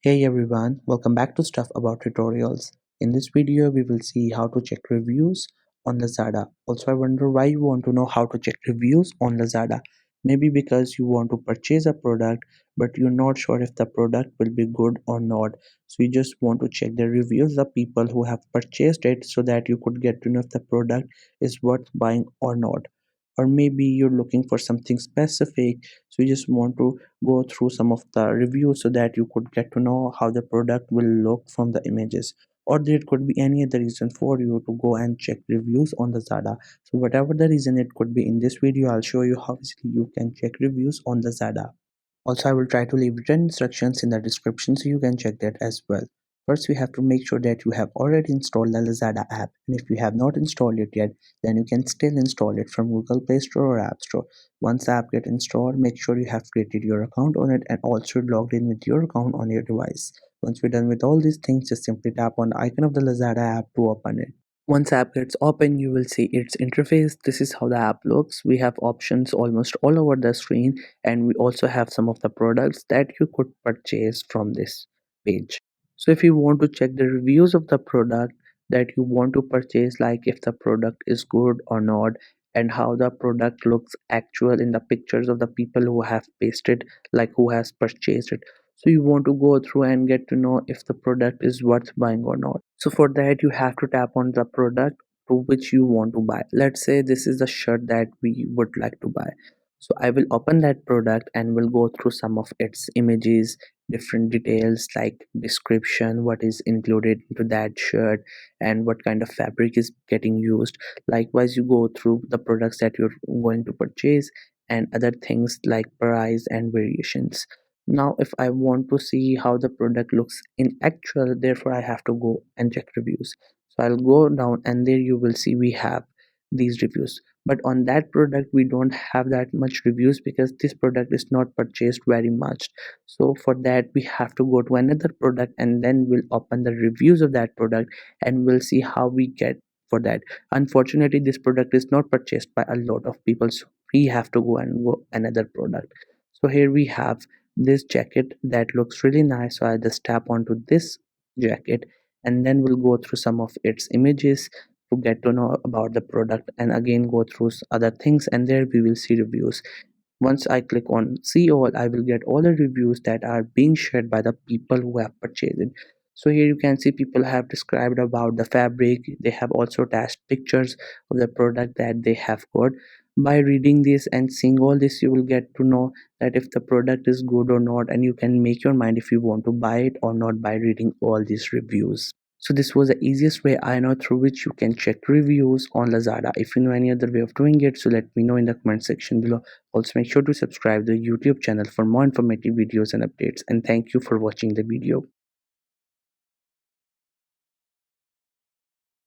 Hey everyone, welcome back to Stuff About Tutorials. In this video, we will see how to check reviews on Lazada. Also, I wonder why you want to know how to check reviews on Lazada. Maybe because you want to purchase a product, but you're not sure if the product will be good or not. So you just want to check the reviews of people who have purchased it so that you could get to know if the product is worth buying or not. Or maybe you're looking for something specific, so you just want to go through some of the reviews so that you could get to know how the product will look from the images, or there could be any other reason for you to go and check reviews on the Lazada. So whatever the reason it could be, in this video I'll show you how easily you can check reviews on the Lazada. Also, I will try to leave written instructions in the description so you can check that as well. First, we have to make sure that you have already installed the Lazada app, and if you have not installed it yet, then you can still install it from Google Play Store or App Store. Once the app gets installed, make sure you have created your account on it and also logged in with your account on your device. Once you're done with all these things, just simply tap on the icon of the Lazada app to open it. Once app gets open, you will see its interface. This is how the app looks. We have options almost all over the screen, and we also have some of the products that you could purchase from this page. So if you want to check the reviews of the product that you want to purchase, like if the product is good or not, and how the product looks actual in the pictures of the people who have pasted, like who has purchased it. So you want to go through and get to know if the product is worth buying or not. So for that, you have to tap on the product to which you want to buy. Let's say this is the shirt that we would like to buy. So I will open that product and will go through some of its images, different details like description, what is included into that shirt, and what kind of fabric is getting used. Likewise, you go through the products that you're going to purchase and other things like price and variations. Now if I want to see how the product looks in actual, therefore I have to go and check reviews. So I'll go down and there you will see we have these reviews, but on that product we don't have that much reviews because this product is not purchased very much. So for that we have to go to another product and then we'll open the reviews of that product and we'll see how we get for that. Unfortunately, this product is not purchased by a lot of people, so we have to go and go another product. So here we have this jacket that looks really nice, so I just tap onto this jacket and then we'll go through some of its images to get to know about the product, and again go through other things, and there we will see reviews. Once I click on see all, I will get all the reviews that are being shared by the people who have purchased it. So here you can see people have described about the fabric. They have also attached pictures of the product that they have got. By reading this and seeing all this, you will get to know that if the product is good or not, and you can make your mind if you want to buy it or not by reading all these reviews. So this was the easiest way I know through which you can check reviews on Lazada. If you know any other way of doing it, so let me know in the comment section below. Also make sure to subscribe to the YouTube channel for more informative videos and updates, and thank you for watching the video.